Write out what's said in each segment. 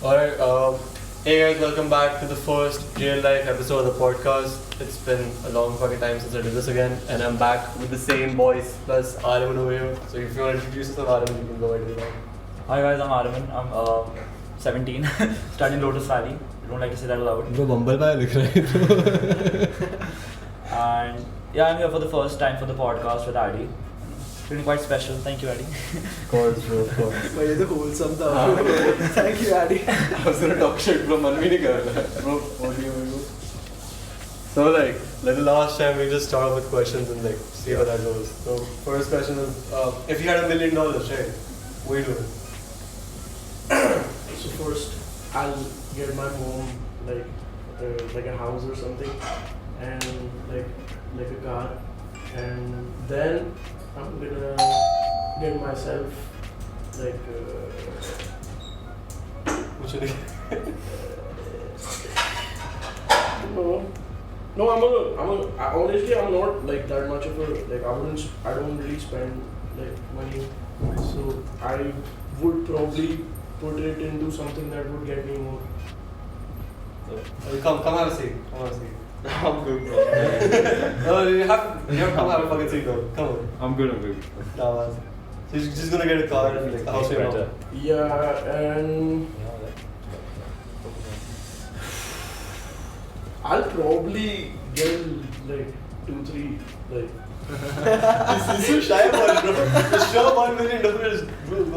Alright, hey guys, welcome back to the first real life episode of the podcast. It's been a long fucking time since I did this again, and I'm back with the same voice plus Aaryaman over here. So if you want to introduce yourself, Aaryaman, you can go ahead and do that. Hi guys, I'm Aaryaman. I'm 17, studying Lotus Valley. I don't like to say that aloud. Bro, Bumble Pie look right. And yeah, I'm here for the first time for the podcast with Adi. Feeling quite special. Thank you, Adi. Of course, bro, of course. But you're the wholesome though. Thank you, Adi. I was gonna talk shit, bro, man bhi nahi kar raha. Bro, what do you? So like the last time we just start off with questions and like see how that goes. So first question is, if you had $1 million, right, what are you doing? So first, I'll get my mom like a house or something, and like a car, and then I'm gonna get myself like What should I No, honestly, I'm not like that much of a, like, I don't really spend like money, so I would probably put it into something that would get me more. Come have a seat. Come have a seat. I'm good, bro. No, you have to come have a fucking seat though. Come on. I'm good. Nah, man. So you're just gonna get a car and like a house right now. Yeah, and I'll probably get like 2-3 like. This is so shy about it, bro. Just show $1 million. Go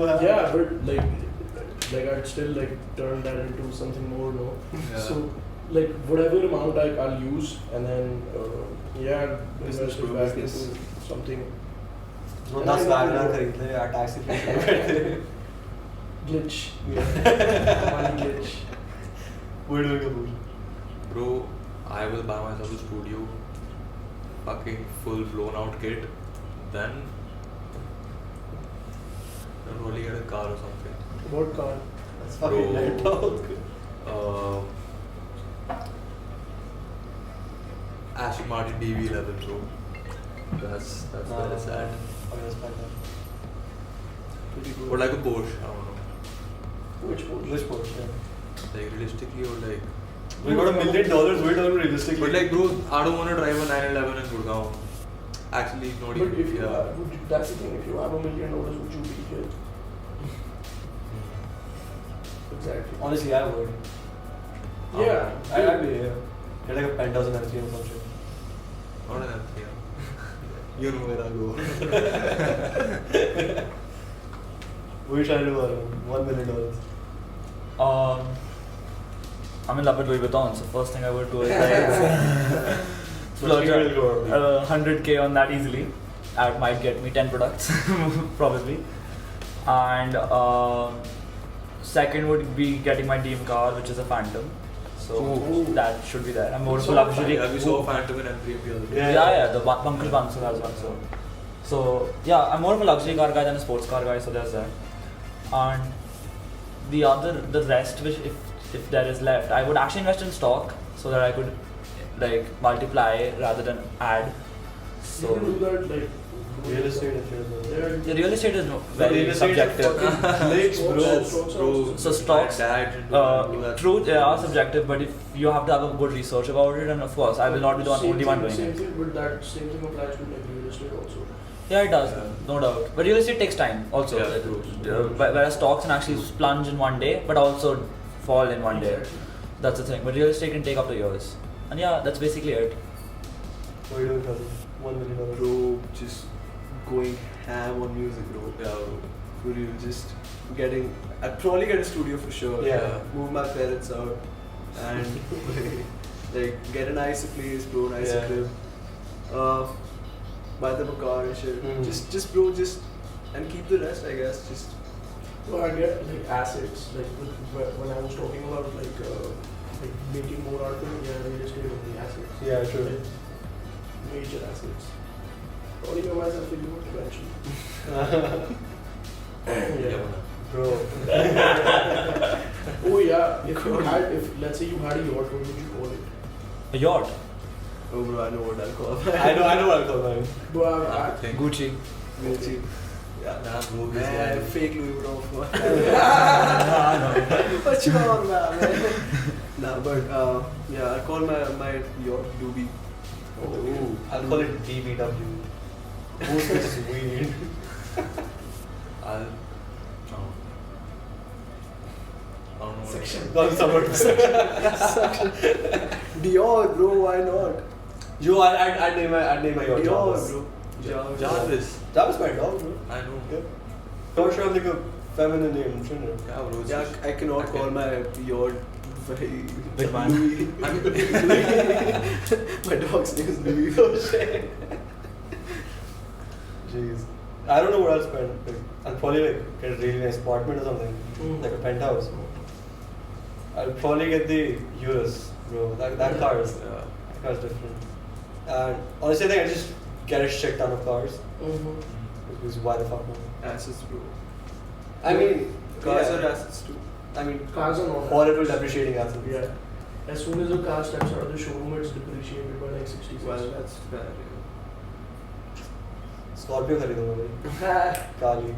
ahead. Yeah, but like I'd still like turn that into something more, no? Yeah. So like whatever amount I'll use, and then invest it back into something. No, that's bad. Not करेंगे ले यार taxi पे Glitch. Money glitch. What are you doing, Kabul? Bro, I will buy myself a studio, fucking full blown out kit, then probably get a car or something. What car? That's fucking Bro. light out. Aston Martin DB11, bro. That's where it's at. Pretty good. Or like a Porsche, I don't know. Which Porsche? Which Porsche? Yeah. Like realistically, or like. We got $1 million. We're talking realistically. But like, bro, I don't want to drive a 911 in Gurgaon. Actually, not But even. if you have, that's the thing. If you have $1 million, would you be here? Exactly. Honestly, I would. Yeah. I'd be here. Get like a penthouse in M3 or some shit. Not an M3. You know where I go. What are you trying to do, Aaryaman? $1 million. I'm in love with Louis Vuitton, so first thing I would do is like splurge 100k on that easily. That might get me 10 products, probably. And second would be getting my dream car, which is a Phantom. So that should be there. I'm more of a luxury. Yeah, we saw Phantom in M3 the other day. Yeah, the Uncle Bansal has one. So yeah, I'm more of a luxury car guy than a sports car guy. So there's that. And the rest, which if there is left, I would actually invest in stock so that I could like multiply rather than add. You can do that like Real estate if you're The real estate is very real estate subjective. Glitch, bro. So stocks, true, they are subjective, but if you have to have a good research about it, and of course, I will not be the only one doing Same it. thing, but that same thing applies to like real estate also. Yeah, it does, no doubt. But real estate takes time also. Yeah, true. Whereas stocks can actually plunge in one day, but also fall in one day. That's the thing. But real estate can take up to years. And yeah, that's basically it. What are you doing, Kabul? $1 million. Bro, just going ham on music, bro. Yeah, For real, just getting. I'd probably get a studio for sure. Yeah. Move my parents out and like get a nicer place, bro, nicer Yeah. crib. Buy them a car and shit. Mm. Just bro, and keep the rest, I guess. Just So I get like assets, like when I was talking about like making more art, real estate of the assets. Yeah, sure. Like, major assets. Probably give myself a unit eventually. yeah. Bro. Oh yeah, if let's say you had a yacht, what would you call it? A yacht. Oh bro, I know what I'll call. I know what I'll call mine. But I think. Gucci. Gucci. Nah, bro, this Man, guy. fake Louis Vuitton. What you on, man? Nah, but yeah, I'll call my York doobie. Ooh, I'll call it DBW. Most is weird. I'll. No. I don't know. Section. Got someone to say. Dior, bro, why not? Yo, I'd name my yacht Dior, Jarvis. bro. Jarvis. Jarvis my dog, bro. I know. Yeah. Don't sure like a feminine name, shouldn't it? Yeah, bro. Yeah, I cannot call my yacht very Big man. Louis. My dog's name is Louis. Oh shit. Jeez. I don't know what I'll spend. Like, I'll probably like get a really nice apartment or something. Like a penthouse. I'll probably get the Urus, bro. That car is different. And honestly I think I just get a shit ton of cars. Because why the fuck not? Assets, bro. I mean, Cars yeah. are assets too. I mean, Cars are not. horrible depreciating assets. Yeah. As soon as a car steps out of the showroom, it's depreciated by like 60 cents. Well, that's fair. Scorpio खरीदूंगा भाई. Kali.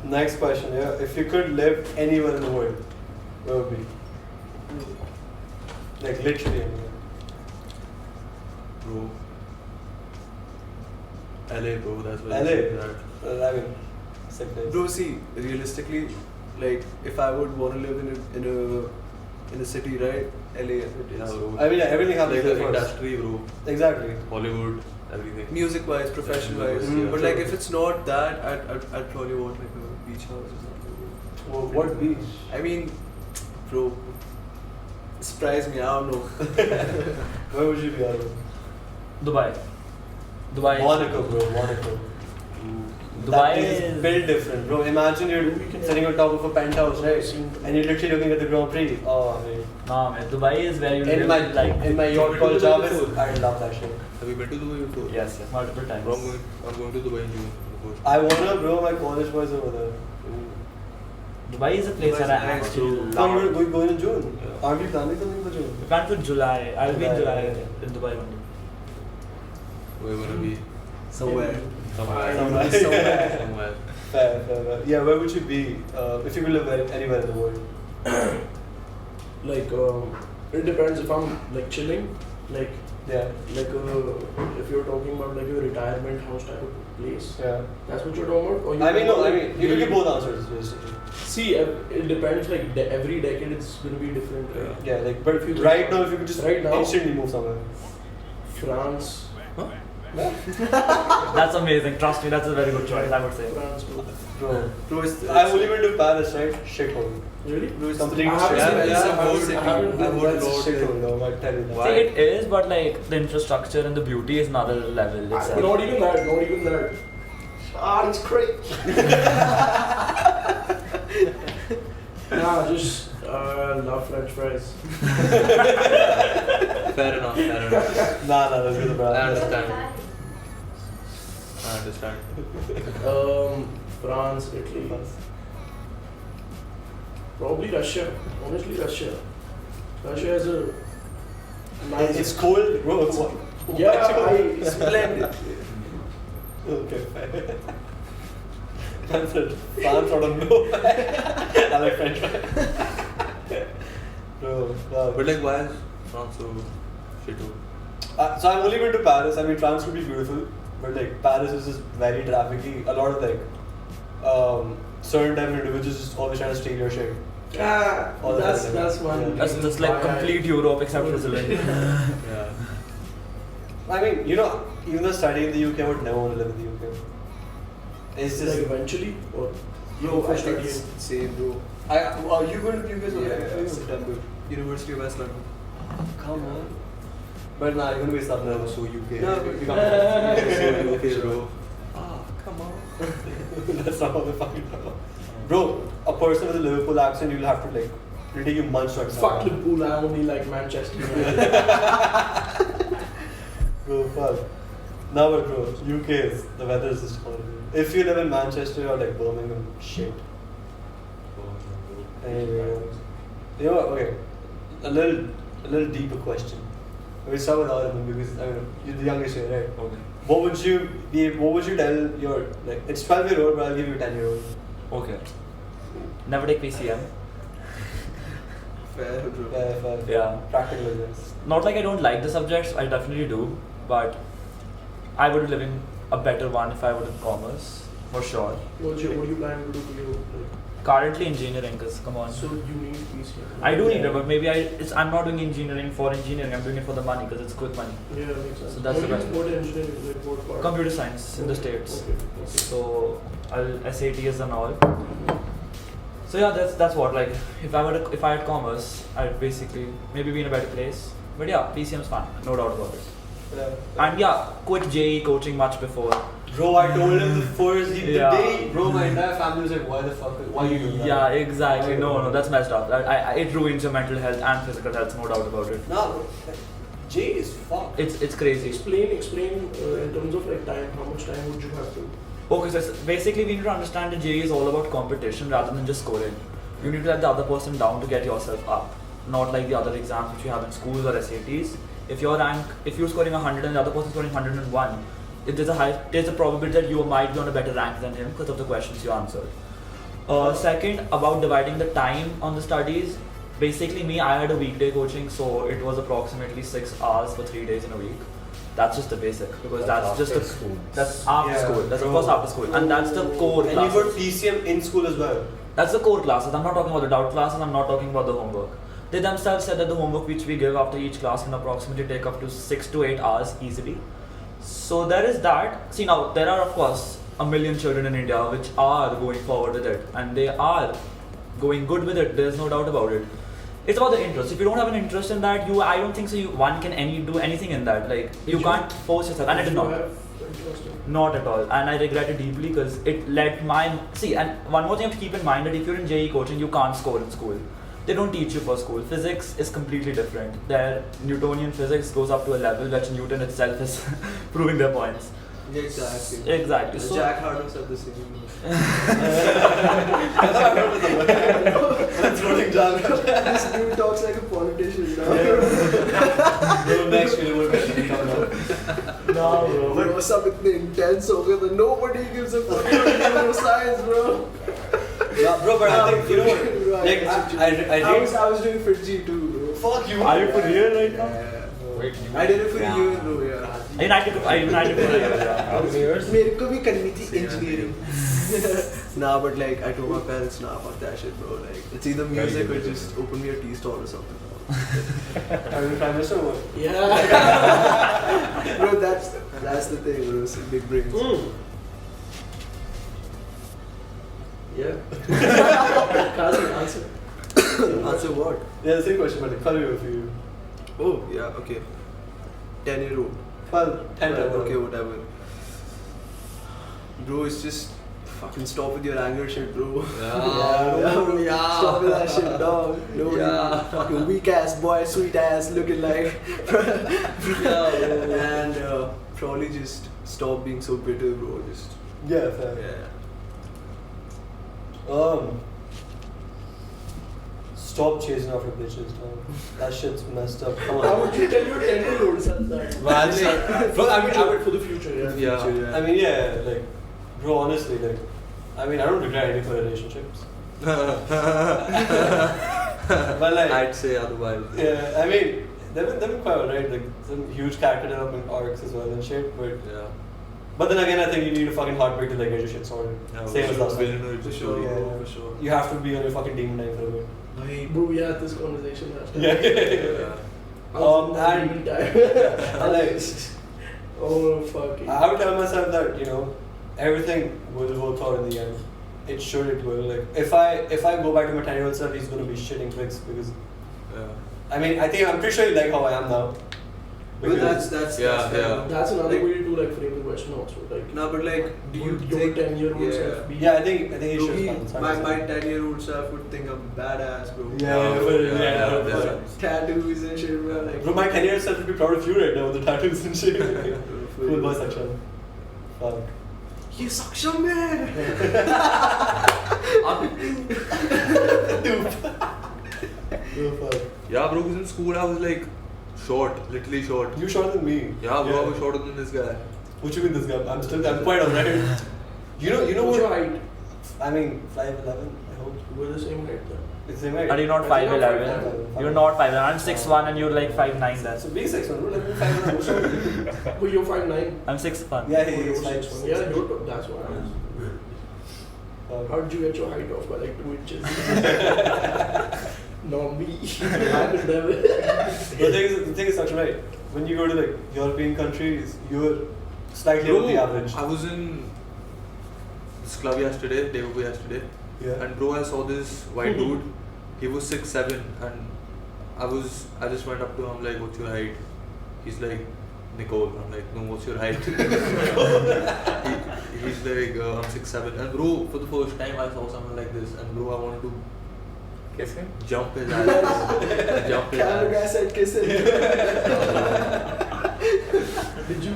Next question, yeah. If you could live anywhere in the world, where would it be? Like literally anywhere. Bro. LA, bro. That's where LA. they say that. I mean, sick place. Bro, see, realistically, like if I would want to live in a city, right? LA, it Yeah, is. bro. I mean, yeah, everything happens Like there the first. industry, bro. Exactly. Hollywood, everything. Music-wise, profession-wise, Mm, but true. like if it's not that, I'd probably want like a beach house or something. Well, what beach? I mean, bro, surprise me. I don't know. Where would you be, Arun? Dubai. Dubai. Monaco, bro. Monaco. Dubai That place is is built different, bro. Imagine you're sitting on top of a penthouse, right? And you're literally looking at the Grand Prix. Oh, man. Nah, man. Dubai is where you In live my like yacht called Dubai Jarvis, before? I love that shit. Have you been to Dubai before? yes, multiple times. Bro, I'm going to Dubai in June. Before. I wanna, bro. My college boys over there. Dubai is a place Dubai is that I nice actually too. Come, love. we're going in June. Yeah. Aren't we planning something for June? We plan for July. I'll be in July, July yeah. in Dubai only. We're gonna be Somewhere. somewhere. Somewhere. Fair. Yeah, where would you be if you could live anywhere in the world? Like, it depends if I'm like chilling, like Yeah. if you're talking about like a retirement house type of place. Yeah. That's what you're talking about? Or you I mean, no. talking I about, mean, you can give both answers, basically. See, it depends. Like every decade, it's gonna be different. Right? Yeah, like, but If you right think- now, if you could just right now- instantly move somewhere. France. That's amazing. Trust me, that's a very good choice. I would say. France, bro. Bro, I've only been to Paris, right? Shithole. Really? Complete I haven't shit. been- Yeah, I haven't- city. I haven't been- I would That's love shithole, though. I tell you that. Why? See, it is, but like the infrastructure and the beauty is another level itself. Not even that. Not even that. Ah, it's crazy. Nah, just love French fries. Fair enough. Nah, that's good, bro. I understand. I understand. France, Italy. Probably Russia. Honestly, Russia. Russia is a nice. It's cold, bro. It's what? Yeah, Splendid. Okay, fine. That's it. France out of nowhere. I like French fries. Bro, wow. But like, why is France so shitty? So I've only been to Paris. I mean, France could be beautiful, but like Paris is just very trafficy. A lot of like certain type of individuals just always trying to steal your shit. Ah, All the that's time. one. Yeah. That's just like complete Europe except Switzerland. Yeah. I mean, you know, even though studying in the UK, I would never want to live in the UK. It's just Like eventually, or Bro, I think studying. it's same, bro. are you going to the UK? So Yeah, September. University of West London. Come on. But nah, you're gonna be stuck there. No, so UK. No, but you So can't. UK, bro. Come on. That's not how they fucking talk. Bro, a person with a Liverpool accent, you'll have to like, it'll take you months to understand. Fuck Liverpool, I only like Manchester United. Bro, fuck. No, but bro, UK is, the weather is just horrible. If you live in Manchester or like Birmingham, shit. Anyway, you know what, okay, a little deeper question. We start with Aaryaman because, I mean, you're the youngest here, right? Okay. what would you tell your, like, it's 12-year-old, but I'll give you 10-year-old. Okay. Never take PCM. Fair, bro. Fair. Yeah. Practical as this. Not like I don't like the subjects, I definitely do, but I would be living a better one if I would in commerce, for sure. What do you plan to do for you? Like, Currently engineering, because come on. so you need PCM. I do need it, but maybe I'm not doing engineering for engineering, I'm doing it for the money, because it's quick money. Yeah, makes sense. So that's the best. What engineering, like what part? Computer science in the Okay, States. Okay. So I'll SATs and all. So yeah, that's what, like, if I had commerce, I'd basically maybe be in a better place. But yeah, PCM's fun, no doubt about it. Yeah. And yeah, quit JE coaching much before. Bro, I told him the Yeah. day, bro, my entire family was like, why you doing that? Yeah, exactly. No, that's messed up. It ruins your mental health and physical health, no doubt about it. Nah, bro, J is fucked. It's crazy. Explain in terms of like time, how much time would you have to? Okay, so basically we need to understand that JE is all about competition rather than just scoring. You need to let the other person down to get yourself up. Not like the other exams which you have in schools or SATs. If you're scoring 100 and the other person is scoring 101, there's a probability that you might be on a better rank than him because of the questions you answered. Second, about dividing the time on the studies. Basically I had a weekday coaching, so it was approximately 6 hours for 3 days in a week. That's just the basic, because that's just after school. That's after Yeah, school. That's of bro. course after school, and that's the core And you got classes. PCM in school as well. That's the core classes. I'm not talking about the doubt classes. I'm not talking about the homework. They themselves said that the homework which we give after each class can approximately take up to 6 to 8 hours easily. So there is that. See, now there are of course a million children in India which are going forward with it, and they are going good with it. There's no doubt about it. It's about the interest. If you don't have an interest in that, I don't think so. One can do anything in that. Like you can't force yourself, and I did not. Not at all, and I regret it deeply because it let and one more thing you have to keep in mind that if you're in JE coaching, you can't score in school. They don't teach you for school. Physics is completely different. Their Newtonian physics goes up to a level which Newton itself is proving their points. Yeah, exactly. Exactly. So, Jack Harlow said the same. That's running Jack. This dude talks like a politician. Next question coming up. no, bro. Bro, some itne intense ho gaya that nobody gives a fuck about science, bro. Yeah, bro, but I think, you know what? Like, I was doing Fitzy too, bro. Fuck you. Are you for real right now? Yeah. Wait, I did it for a year, bro. Yeah. United for years. मेरे को भी करनी थी engineering. Nah, but like I told my parents, nah, fuck that shit, bro. Like it's either music or just open me a tea stall or something. Are you trying to what? Yeah. Bro, that's the thing, bro. It's big brains. Yeah. Answer. Answer what? Yeah, the same question, but follow you for you. Oh, yeah, okay. 10-year-old. Well, 10 Okay, whatever. Bro, it's just fucking stop with your anger shit, bro. Yeah. Yeah. Stop with that shit, dog. No, Yeah. fucking weak ass boy, sweet ass looking like. And probably just stop being so bitter, bro. Just Yeah, fair. yeah. Stop chasing after bitches, man. That shit's messed up. Come How on. would you tell your 10-year-old son that? Well, I'll say, bro, I mean, For the future, yeah. Yeah. Future, I mean, yeah, like, bro, honestly, like, I mean, I don't regret any of my relationships. But like, I'd say otherwise. yeah, I mean, they've been quite alright, like, some huge character development arcs as well and shit, but Yeah. But then again, I think you need a fucking heartbreak to like get your shit sorted. Yeah, Same as last time. Villain For sure, Yeah. for sure. You have to be on your fucking demon time for a bit. Bro, we had this conversation last time. Yeah. Yeah. I was in that And- demon time. And like, Oh, fuck. I would tell myself that, you know, everything will work out in the end. It should, it will. Like, if I go back to my 10-year-old self, he's gonna be shitting bricks because, Yeah. I mean, I'm pretty sure you like how I am now. But Because- that's Yeah, fair. yeah. That's another Like- way to like frame the question also. Like, No, but like, do you would your think 10-year-old yeah. self be? Yeah, I think it Bro, should he- happen. my 10-year-old self would think I'm badass, bro. Yeah. Tattoos and shit, bro. Like, Bro, my 10-year-old self would be proud of you right now with the tattoos and shit. Cool boy section. Fuck. ये सक्षम है. Oh, fuck. Yeah, bro, because in school I was like short, literally short. You shorter than me. Yeah, bro, I was shorter than this guy. What you mean this guy? I'm quite alright. You know What's what? your height? I mean, 5'11", I hope. We're the same height then. It's the same height. Are you not I think I'm 5'11"? 5'11". You're not 5'11". I'm 6'1" and you're like 5'9" then. So be 6'1", bro. Let me 5'11". What's wrong with you? Oh, you're 5'9". I'm 6'1". Yeah, he Oh, you're is 6'1". 5'1". Yeah, that's why I was. How did you get your height off by like 2 inches? Not me. I could never. The thing is such right. When you go to like European countries, you're slightly above the average. I was in this club yesterday, day before yesterday, Yeah. and bro, I saw this white dude. He was 6'7", and I just went up to him like, "What's your height?" He's like, "Nicole." I'm like, "No, what's your height?" He's like, "I'm 6'7", and bro, for the first time I saw someone like this, and bro, I wanted to Kiss him? jump his ass. Jump his Camera guy ass. said kiss it. Did you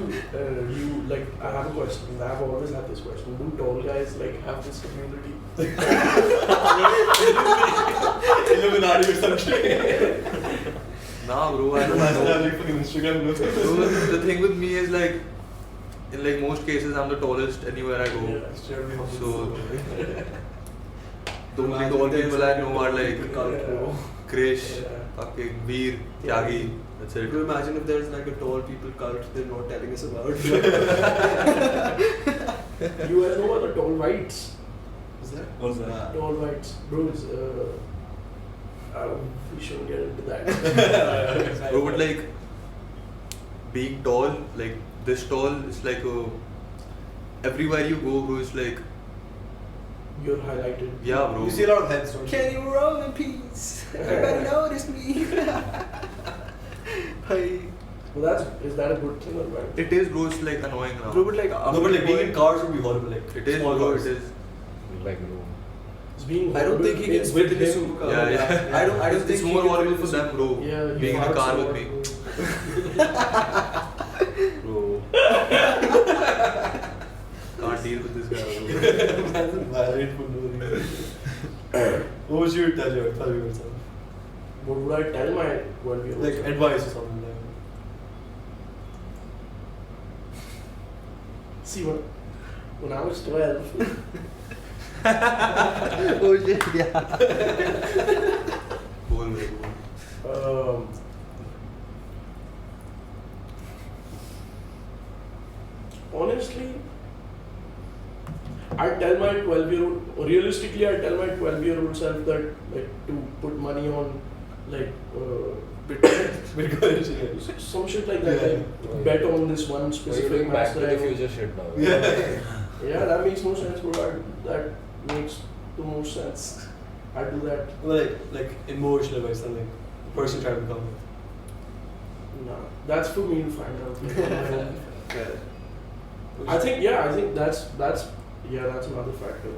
like? I have a question. I've always had this question. Do tall guys like have this community? Illuminati or some shit. Nah, bro, I don't Imagine know. having fucking Instagram Bro, the thing with me is like, in like most cases, I'm the tallest anywhere I go. So the only tall people I know are like Krish, fucking Veer, Tyagi. That's it. Could you imagine if there's like a tall people cult they're not telling us about? You guys know about the tall whites? Is that? What's that? Tall whites, bros. We shouldn't get into that. Bro, but like being tall, like this tall, is like everywhere you go, bro, it's like, You're highlighted. yeah, bro. You see a lot of heads, don't you? Can you roll in peace? Everybody notice me. Hey. Well, is that a good thing or bad? It is, bro. It's like annoying now. Bro, but like, No, but like being in cars would be horrible. Like It is, small bro. cars. It is. Like, no. It's being I don't think he gets with fit in a him. supercar. Yeah, yeah. I don't It's think more he gets horrible fit for in a them, bro. Yeah, you Being in a fart car so with hard, me. bro. Bro. Can't deal with this guy, bro. Imagine violate for no reason. What would you tell yourself? What would I tell my 12-year-old? Like advice or something like See, when I was 12, Oh shit, yeah. Bol bhai, bol. Honestly, I tell my 12-year-old, realistically, I tell my 12-year-old self that like to put money on like Bitcoin shit. some shit like that. Yeah. Like bet on this one You're specific doing back to the master. future shit now. Yeah. Yeah, that makes no sense, bro. That makes the most sense. I do that. Like emotional advice, something. Person trying to become. No, that's for me to find out. Like, on my own. Yeah. I think that's another factor.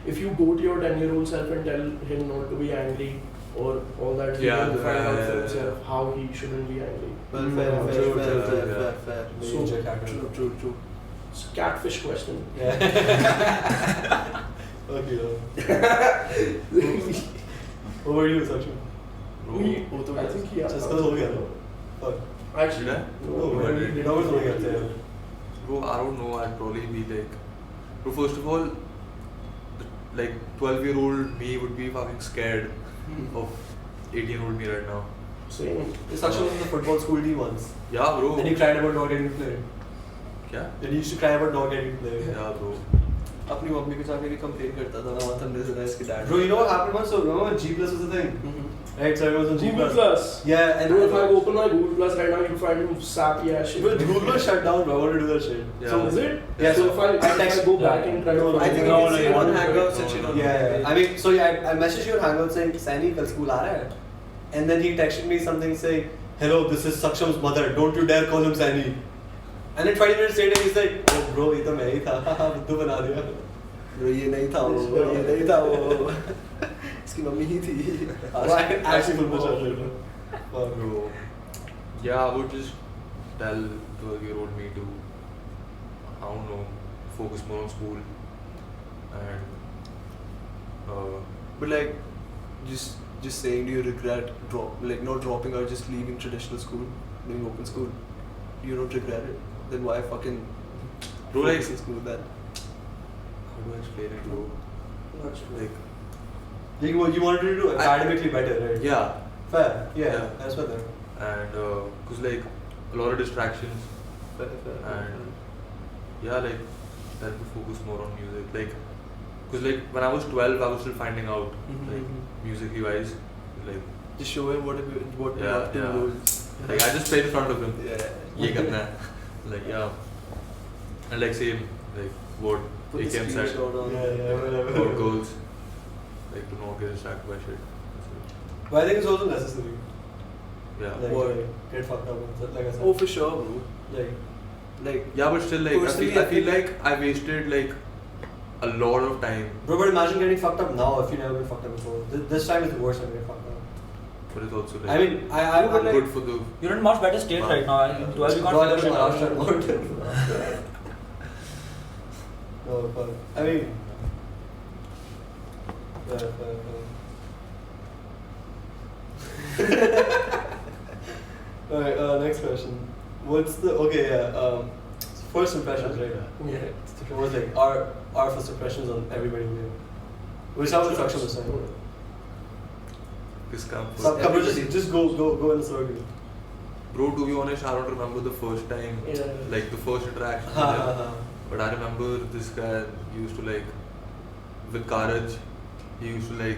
If you go to your 10-year-old self and tell him not to be angry or all that, he Yeah, will find out for yeah. himself how he shouldn't be angry. Well, True, fair. So- True. It's a catfish question. Yeah. Okay. What were you, Sachin? I think he asked. Just because हो गया ना. Fuck. Actually, Did I? no, No, he didn't. that was हो गया था. Bro, I don't know. I'd probably be like, bro, first of all, like 12-year-old me would be fucking scared of 18-year-old me right now. Same. Sachin was in the football school team once. Yeah, bro. And he cried about not getting to play. Yeah? And he used to cry about not getting to play. Yeah, bro. अपनी mummy को जाके भी complain करता था ना मतलब this is his dad. Bro, you know what happened once? So remember when G Plus was the thing? Right, so I was on G Google Plus. Plus. Yeah, and Bro, if I open my Google Plus right now, you'll find him sappy ass shit. Bro, Google Plus shut down, bro. I want to do that shit. Yeah. So is it? Yeah, So so if I go back and try to No, find I think No, you can no, see no, on no, Hangouts no, and shit. no, on Yeah. I mean, so yeah, I messaged you on Hangout saying, Sani, kal school aa raha hai. And then he texted me something saying, hello, this is Saksham's mother. Don't you dare call him Sani. And then 20 minutes later, he's like, oh, bro, ये तो मैं ही था. बुद्धू बना दिया. Bro, ये नहीं था वो. इसकी मम्मी ही थी. Actually, full shot later. Fuck. Bro. Yeah, I would just tell 12-year-old me to, I don't know, focus more on school and But like, just saying, do you regret not dropping out, just leaving traditional school, doing open school? You don't regret it? Then why fucking Bro, like, focus in school then. how do I explain it, bro? Not sure. Like, You wanted to do academically better, right? yeah. Fair. Yeah. Yeah. That's what there. And, cause like, a lot of distractions. Fair. And, yeah, like, I had to focus more on music. Like, cause like, when I was 12, I was still finding out, like, musically wise. Like, Just show him what you Yeah, have to yeah. do. like, I just played in front of him. Yeah. Ye karna hai. Like, yeah. And like, same, like, what Put the AKM said. screenshot on. Or goals. Like, to not get distracted by shit. That's it. But I think it's also necessary. Yeah. Like, What? get fucked up and stuff, like I said. Oh, for sure, bro. Like, Yeah, but still, like, I Personally, feel, I I feel think- like I wasted like a lot of time. bro, but imagine getting fucked up now if you never been fucked up before. This time is the worst time to get fucked up. But it's also like, I mean, I'm good like, for the. You're in much better state right now. In 12, you can't God, figure I'm shit not out. sure. No, but I mean, fair. Alright, next question. What's the first impressions, right? Yeah. What was like our first impressions on everybody here? We'll start with Saksham this time. This campus. Couple just go in the circle. Bro, to be honest, I don't remember the first time, Yeah. like the first interaction. with him. But I remember this guy used to like, with courage, he used to like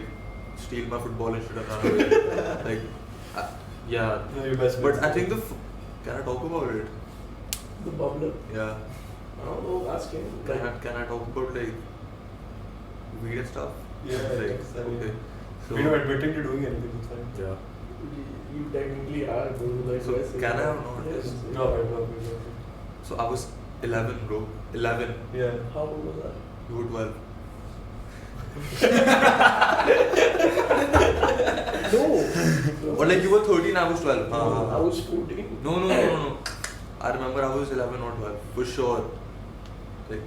steal my football and shit and run away. Like, yeah. No, your best But friends. I think can I talk about it? The bubbler. Yeah. I don't know, ask him. Like, Can I talk about like weed and stuff? Yeah, I like, think so. okay. So, We're not admitting to doing anything, it's fine. yeah. you technically are, bro. Like, So, why say can I that? or not? Yes. Drop it. So I was 11, bro. 11. Yeah. How old was that? You were 12. No. Or like you were 13, I was 12. I was 14. No. I remember I was 11 or 12. For sure. Like,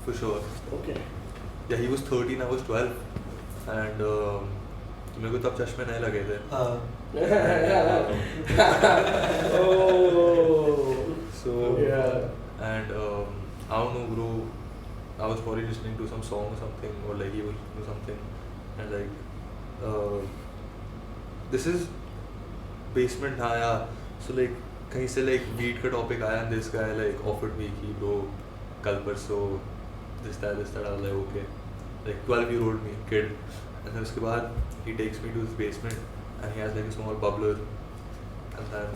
for sure. Okay. Yeah, he was 13, I was 12. And मेरे को तब चश्मे नहीं लगे थे. Oh. So, Yeah. and I don't know, bro. I was probably listening to some song or something, or like he was listening to something, and like this is basement हाँ यार. So like कहीं से like weed का topic आया, and this guy like offered me कि bro कल परसों this that. I was like okay, like 12-year-old me kid, and then उसके बाद he takes me to his basement, and he has like a small bubbler, and then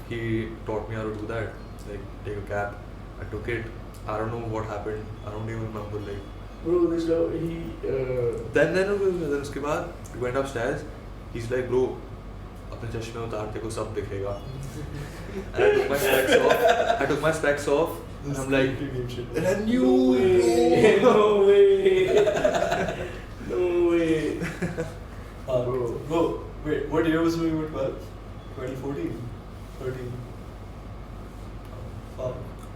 he taught me how to do that, like take a cap. I took it. I don't know what happened. I don't even remember. Like Bro, this guy, he. then उसके बाद we went upstairs. He's like, bro, अपने चश्मे उतार तेरे को सब दिखेगा. And I took my specs off. And I'm like, and I knew it, bro. No way. No way. Bro, wait, what year was we were 12? 2014? 13?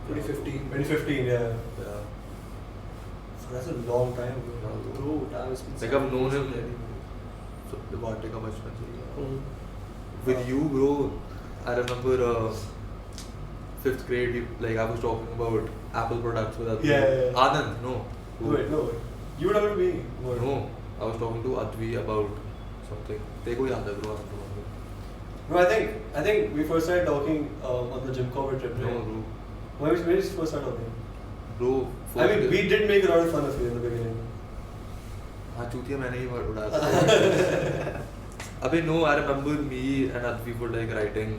2015, yeah. Yeah. So that's a long time ago. Bro, time has been Like I've known him. So about take a bachpan se. With you, bro, I remember 5th grade. Like I was talking about Apple products with Advi. Yeah. Anand, no. Wait, no. You were talking to me. No, I was talking to Advi about something. Teko yaad hai, bro. Bro, I think we first started talking on the Jim Corbett trip. No, right? bro. When did we first start talking? Bro. I mean, we did make a lot of fun of you in the beginning. हाँ चूतिया मैंने ही उड़ाया था. अबे no, I remember me and Advi were like writing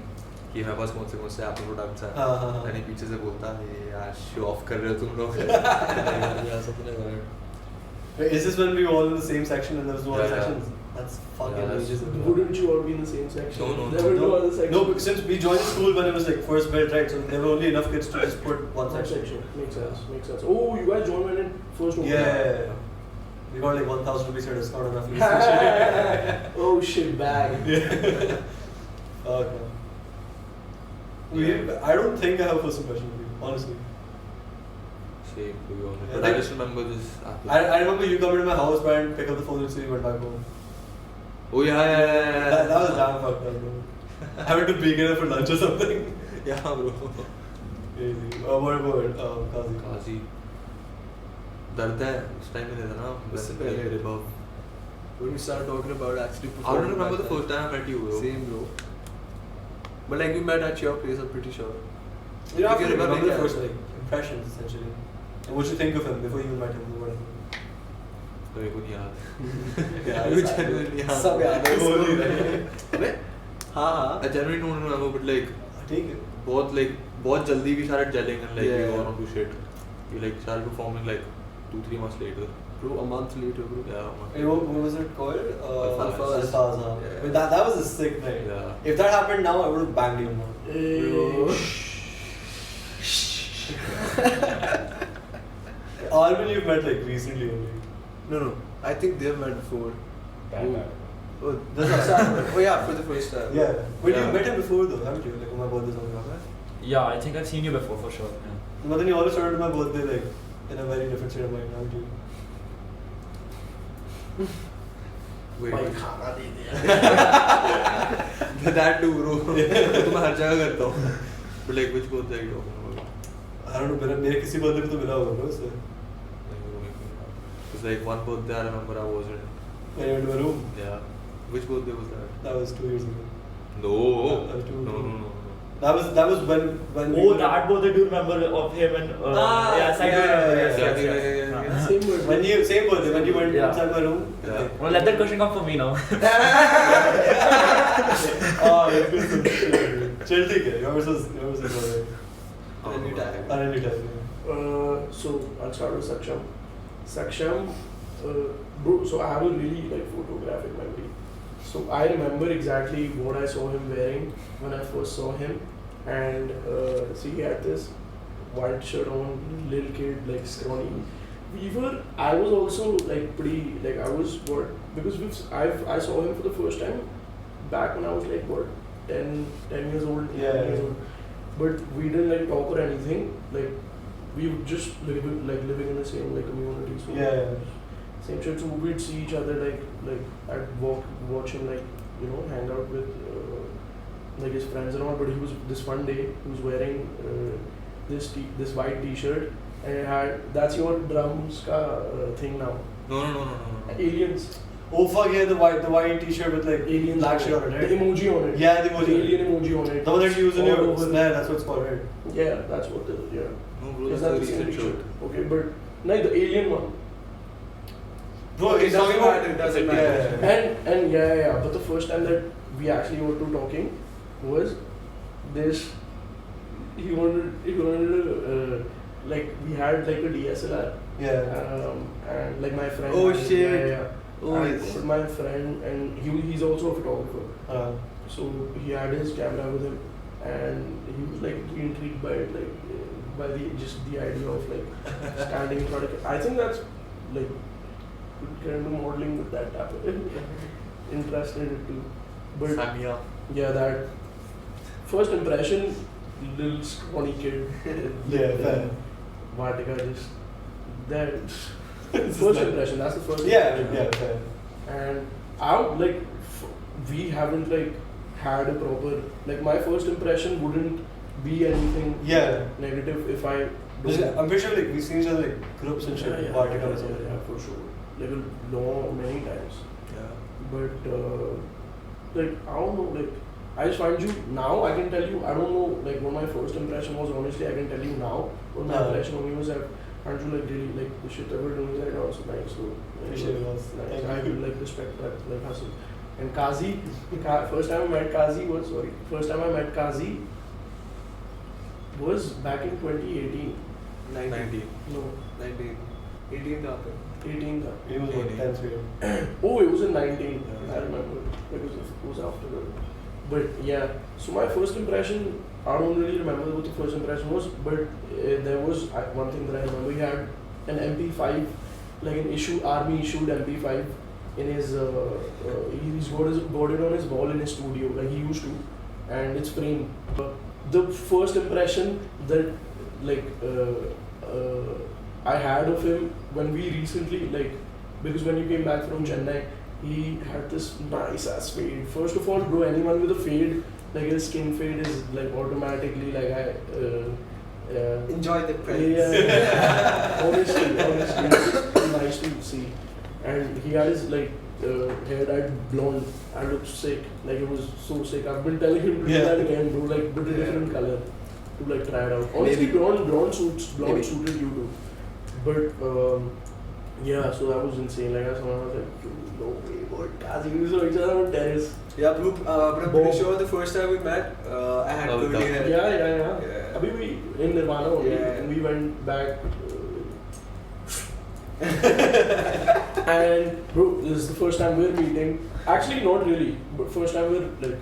कि हमारे पास कौन से Apple products हैं. हाँ. यानी पीछे से बोलता है यार show off कर रहे हो तुम लोग. Yeah, something like that. Wait, is this when we were all in the same section and there was no other Yeah, yeah. sections? That's fucking Yeah, that's- ages ago. Wouldn't you all be in the same section? No. There were no other sections. No, because since we joined the school when it was like first built, right? So there were only enough kids to just put one One section. section. Makes sense. Oh, you guys joined when it first opened? Yeah. We got like 1,000 rupees for discount on our fees. Oh shit, bag. Okay. I don't think I have a first impression of you, honestly. Same, to be honest. Yeah, But like- I just remember this Apple. I remember you coming to my house, and pick up the phone and say you went back home. Oh yeah. That was damn fucked up, bro. I went to Beacon for lunch or something. Yeah, bro. Crazy. What about Kazi? काजी दर्द है उस time में था ना उससे when पहले। they above. When we started talking about actually I don't performing remember back the then. first time I met you, bro. Same bro. But like we met at your place, I'm pretty sure. You have to Okay, remember the yeah. first like impressions essentially. And what you think of him before you met him or whatever. तो मेरे को नहीं याद. Yeah, मेरे को genuinely याद. सब याद है Holy, इसको। right? अबे हाँ हाँ I genuinely don't remember, but like ठीक है. बहुत जल्दी we started gelling and like we Yeah. got onto shit. We like started performing like 2-3 months later. bro, a month later bro. Yeah. Hey, what was it called? Alphas. Alphas, huh? Yeah. But that was a sick night. Yeah. If that happened now, I would have banged you now. Arman you've met like recently only. No, I think they've met before. Bad. Oh, oh yeah, for the first time. Yeah. But Yeah. you met him before though, haven't you? Like on my birthday something like that. Yeah, I think I've seen you before for sure. Yeah. But then you always started my birthday like in a very different state of mind, haven't you? Wait. भाई खाना दे दिया. That too, bro. तो मैं हर जगह करता हूँ. But like which birthday are you talking about? I don't know, मेरे किसी birthday पे तो मिला होगा ना उससे. It's like one birthday I remember I wasn't. When you went to my room. Yeah. Which birthday was that? That was 2 years ago. No. That was 2 years No. ago. That was when we Oh, were- that birthday, do you remember of him and yes, I do remember. Yes, yes, yes. Yeah. Same word. Same birthday when you went Yeah. inside my room. Yeah. Well, let that question come for me now. Chill ठीक है. Yours was alright. Anytime. Anytime. So I'll start with Saksham. Saksham, bro. So I have a really like photographic memory. So I remember exactly what I saw him wearing when I first saw him, and see he had this white shirt on, little kid, like scrawny. I was also like pretty like I was what because I saw him for the first time back when I was like what 10 years old, 11 Yeah. years old. But we didn't like talk or anything. Like we were just living in the same like community. So Yeah. same shit. So we'd see each other like I'd watch him like hang out with like his friends and all. But he was this one day he was wearing this white T-shirt and it had that's your drums ka thing now. No. Aliens. Oh fuck yeah, the white T-shirt with like Aliens. black on shit it. on it. The Right? emoji on it. Yeah, the emoji. alien emoji on it. The one that you use in All your over. snare. That's what it's called, right? Yeah, that's what the yeah. No, bro. Is That's that a the same recent T-shirt? shirt. Okay, but like the alien one. Bro, It he's doesn't talking about matter, it doesn't matter. Yeah. And yeah. But the first time that we actually were two talking was this. He wanted like we had like a DSLR. Yeah. And like my friend. Oh, had it. shit. Yeah. Oh, I yes. called my friend and he's also a photographer. So he had his camera with him, and he was like intrigued by it, like by the idea of like standing in front of. I think that's like kind of modeling with that type of interest in it too. But Samia. yeah, that first impression, little scrawny kid. Yeah, fair. Vatika just that. First impression. That's the first. Yeah, impression. fair. And we haven't like had a proper like my first impression wouldn't be anything Yeah. negative if I Because don't. I'm pretty sure like we've seen each other like groups and shit, Articles. yeah, for sure. Like a long many times. Yeah. But like I don't know, like I just find you now. I can tell you. I don't know like what my first impression was. Honestly, I can tell you now. What my impression of you was. I find you like really like the shit that we're doing right now is nice. So Appreciate it, guys. nice. Thank I you. will like respect that like hustle. And Kazi, first time I met Kazi was back in 2018. 90. No, 19. 18 का आता 18 tha. It was what, 10th grade. Oh, it was in 19. Yeah. I remember because it was after that. But yeah, so my first impression, I don't really remember what the first impression was, but there was one thing that I remember. He had an MP5, like an army issued MP5 in his. He's got it on his wall in his studio, like he used to, and it's framed. The first impression that like I had of him when we recently like because when he came back from Chennai, he had this nice ass fade. First of all, bro, anyone with a fade, like his skin fade is like automatically like Yeah. Enjoy the presence. Yeah. honestly, it's nice to see. And he had his like hair dyed blonde and looked sick. Like it was so sick. I've been telling him to do that again, bro. Like put a different color to like try it out. Honestly, blonde suited you too. But yeah, so that was insane. Like I saw, I was like, no way, what? Kazi, we saw each other on terrace. Yeah, but I'm pretty sure the first time we met, I had curly hair. Yeah. Abhi we in Nirvana only, and we went back. And bro, this is the first time we're meeting. Actually, not really, but first time we're like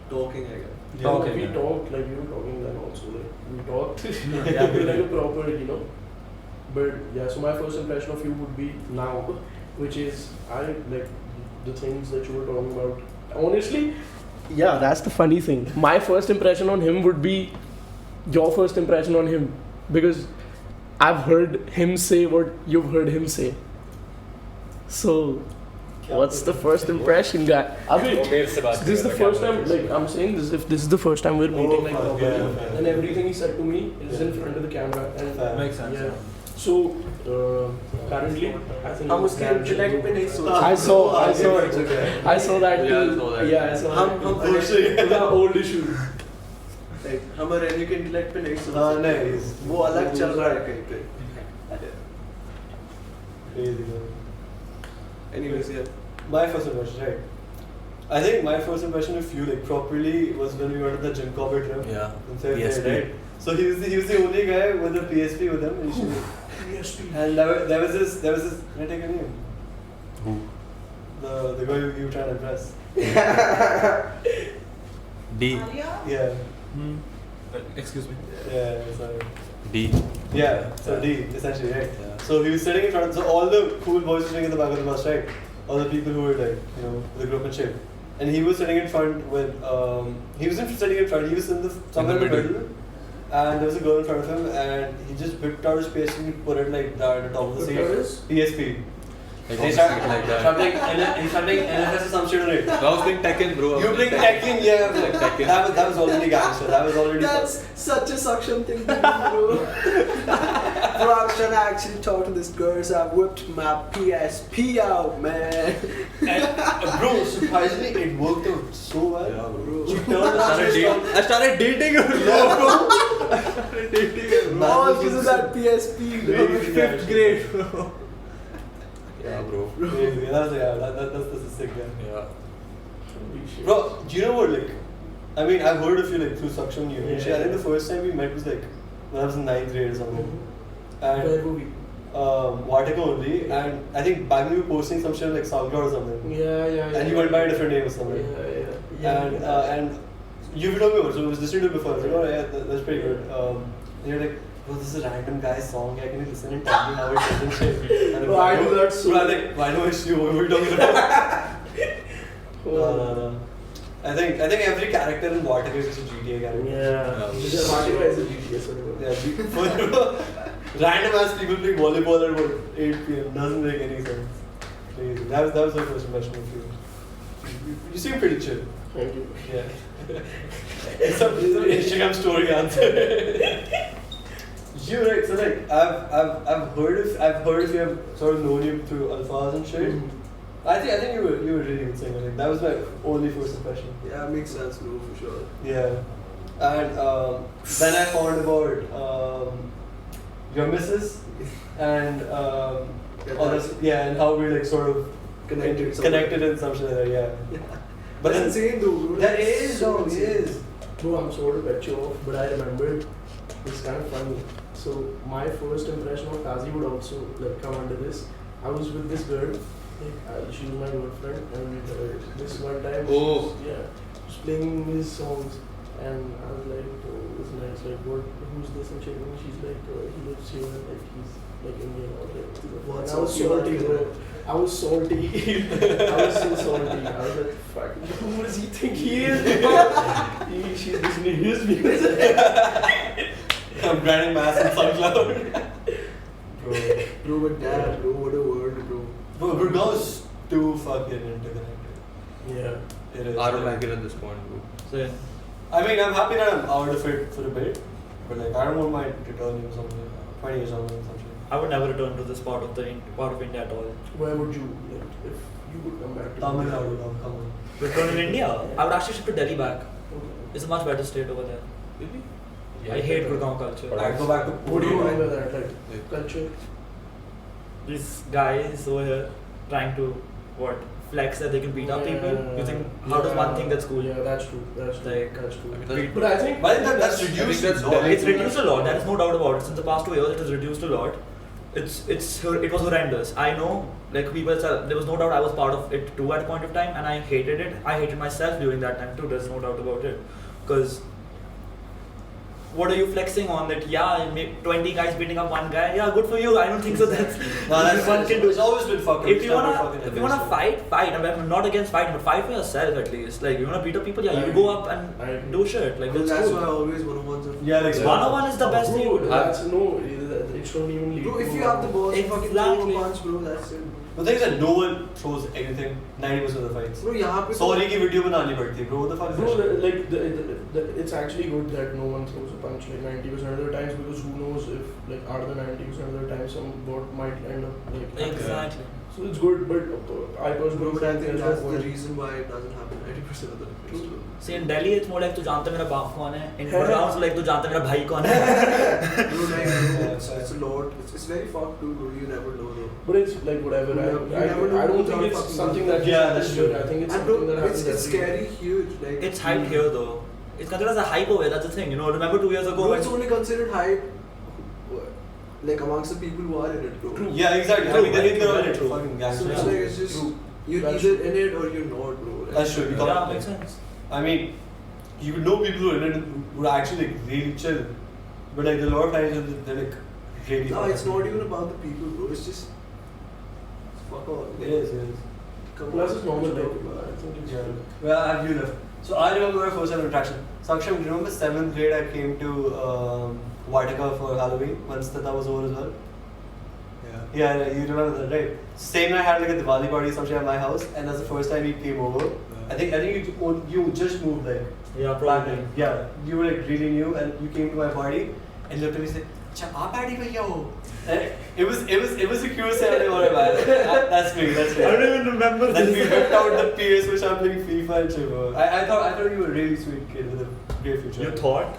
Talking, I guess. yeah, Okay, we yeah. talked, like we were talking then also, like we talked Yeah. like a proper, you know. But yeah, so my first impression of you would be now, which is I like the things that you were talking about. Honestly, yeah, that's the funny thing. My first impression on him would be your first impression on him, because I've heard him say what you've heard him say. So, what's the first impression, guy? I mean, this is the first time. Like I'm saying this, if this is the first time we're meeting, like properly, and everything he said to me is in front of the camera, and Makes sense. yeah. So currently, I think हम उसके intellect पे नहीं सोच I saw that Yeah, I too. saw that. Yeah, I saw that. हम first The old issue. like हम renew के intellect पे नहीं सोच हाँ नहीं वो अलग चल रहा है कहीं पे. crazy man. Anyways, yeah. My first impression, right? I think my first impression of you, like properly, was when we went to the Jim Corbett trip. Yeah. In third PSP. grade, right? So he was the only guy with a PSP with him initially. PSP. And there was this. Can I take a name? Who? The guy you were trying to impress. D. Yeah. Excuse me. Yeah. Sorry. D. Yeah. So D, essentially, right? Yeah. So he was sitting in front. So all the cool boys were sitting in the back of the bus, right? All the people who were like, the group and shit. And he was sitting in front with. He wasn't sitting in front. He was in the somewhere in the middle. And there was a girl in front of him, and he just whipped out his PSP and put it like that at the top of the seat. PSP. Like, He started playing NFS or some shit on it. I was playing Tekken, bro. You playing Tekken, yeah. Like Tekken. That was already gangster. That was already. That's such a suction thing to do, bro. Bro, I was trying to actually talk to this girl, so I whipped my PSP out, man. And, bro, surprisingly, it worked out so well. Yeah, bro. You turned I started dating her. I started dating her. All because of that PSP, bro. Crazy, 5th grade, bro. Yeah, bro. Crazy. That's a sick guy. Yeah. Bro, do you know what, like, I mean, I've heard of you, like, through Saksham Uni. Yeah. I think the first time we met was, like, when I was in 9th grade or something. Where And, were we? Vatika only, and I think back then we were posting some shit, like, SoundCloud or something. Yeah. And you went by a different name or something. And you were talking about, so I was listening to it before. I was like, oh, yeah, that's pretty good. And you're like, bro, this is a random guy's song. Yeah, can you listen and tell me how it does and shit? And Bro, I do that so Bro, I'm like, I know it's you. What were we talking about? No. I think every character in Vatika is just a GTA character. Yeah. Yeah. Vatika is a GTS or whatever. Yeah, random ass people playing volleyball at about 8 p.m. doesn't make any sense. Crazy. That was my first impression of you. You seem pretty chill. Thank you. Yeah. It's an Instagram story answer. You're right. So like I've heard if you have sort of known you through alphas and shit. Mm-hmm. I think you were really good singer. Like that was my only first impression. Yeah, makes sense, bro, for sure. Yeah. And then I found about your missus and and how we like sort of connected in some shit like that. Yeah. But That's insane, though, bro. That is, though, it is. Bro, I'm sorry to cut you off, but I remembered it's kind of funny. So my first impression of Kazi would also like come under this. I was with this girl, like she was my girlfriend, and this one time, she was playing his songs, and I was like, oh, it's nice. Like, who's this? And she's like, he lives here, like he's like Indian. I was like, What's I was up, salty, bro. I was salty. I was so salty. I was like, fuck, who does he think he is? She's listening to his music. I'm grinding mass in SoundCloud. Bro, but damn, bro, what a word, bro. But now it's too fucking interconnected. Yeah. It is. I don't like it at this point, bro. So yeah. I mean, I'm happy that I'm out of it for a bit. But like, I don't want my return or something. 20 years or something. I would never return to this part of India at all. Where would you, like, if you could come back to Tamil India? Nadu, come on. Return in India? I would actually shift to Delhi back. Okay. It's a much better state over there. Really? I hate Gurgaon culture. But I'd go back to What do you mean by that? Like, Yeah. culture? These guys over here trying to flex that they can beat up people. You think how does one think that's cool? Yeah, that's true. That's true. Like, That's true. I mean, that's- But I think. But I think that's reduced. that's Delhi It's to- reduced a lot. There is no doubt about it. Since the past 2 years, it has reduced a lot. It was horrendous. I know, like people said, there was no doubt I was part of it too at a point of time, and I hated it. I hated myself during that time too. There's no doubt about it. Because what are you flexing on? That 20 guys beating up one guy. Yeah, good for you. I don't think so. That's No, that's one can do. It's always been fucking. If you wanna fight. I mean, I'm not against fighting, but fight for yourself at least. Like you wanna beat up people, I you agree. go up and I agree. do shit. Like Bro, that's that's cool. why I always one-on-ones are. Yeah, like Yeah. 101 is the best thing. Bro, that's no. It shouldn't even lead. Bro, if to you have the balls, you fucking throw Exactly. a punch, bro. That's it. The thing is that no one throws anything 90% of the fights. Bro, यहाँ पे Sorry की video बनानी पड़ती है bro. What the fuck is Bro, that shit? like it's actually good that no one throws a punch like 90% of the times, because who knows if like out of the 90% of the time some bot might end up like. Exactly. So it's good, but I personally Bro, but I think there's that's no the point. reason why it doesn't happen 90% of the time. True. See, in Delhi, it's more like तू जानता मेरा बाप कौन है. In Gurgaon, it's like तू जानता मेरा भाई कौन है. Bro, like, bro, it's a lot. It's very fucked too, bro. You never know though. But it's like whatever. You never know I don't who's think out it's fucking something up. that Yeah, is that's good. true. I think it's And bro, something that it's happens every scary, huge. Like It's hyped here though. It's considered as a hype over here. That's the thing. You know, remember 2 years ago? bro, when- it's only considered hype, like amongst the people who are in it, bro. True. Yeah, exactly. True, I mean, they think they're all very like true. fucking So gangsters. it's like it's just True. you're That's either true. in it or you're not, bro. Like, That's true. You Yeah, can't- makes sense. I mean, you could know people who are in it who are actually like really chill, but like a lot of times they're like really. No, it's fucking- not even about the people, bro. It's just fuck all. It is. It is. Come Plus on, it's normal. just Like, talk about I it. think it's Yeah. Well, I have you left. So I remember my first time interaction. Saksham, do you remember 7th grade? I came to Vatika for Halloween. Once that was over as well. Yeah. Yeah, you remember that, right? Same night I had like a Diwali party or something at my house, and that's the first time he came over. I think you just moved like Yeah, back probably. then. Yeah, you were like really new, and you came to my party, and looked at me and said, "Acha, aap party mein kya ho?" And it was a curious thing. That's me. That's me. I don't even remember Then we this. whipped out the PS which I'm playing FIFA and shit, bro. I thought you were a really sweet kid with a great future. You thought?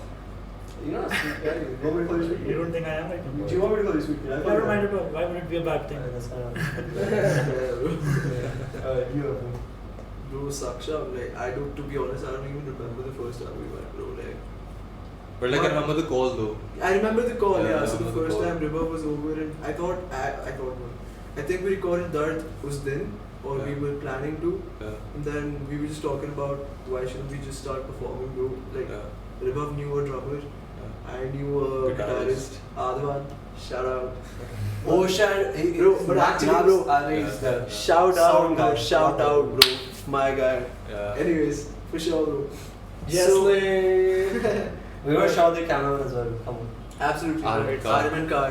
You're not a sweet guy. You want me to call you sweet kid? You don't think I am right now? Do you want me to call you sweet kid? Never mind at all. Why would it be a bad thing? That's fine. Yeah, bro. You have me. Bro, Saksham, like to be honest, I don't even remember the first time we met, bro. Like, But like I remember the call though. I remember the call, Yeah, yeah. I So the remember the first call. time River was over, and I think we recorded Dard was then, or we Yeah. were planning to, Yeah. and then we were just talking about why shouldn't we just start performing, bro? Like, Yeah. River knew a drummer, Yeah. I knew a Guitarist. guitarist, Aditya, shout out. Oh, shit. Bro, but actually, bro, Yeah. Shout out, Sound bro, guy. shout out, bro, my guy. Yeah. Anyways, for sure, bro. Yes, So- We were shout the cameraman as well. Come on. Absolutely, Aaryaman right. Kar. Aaryaman Kar.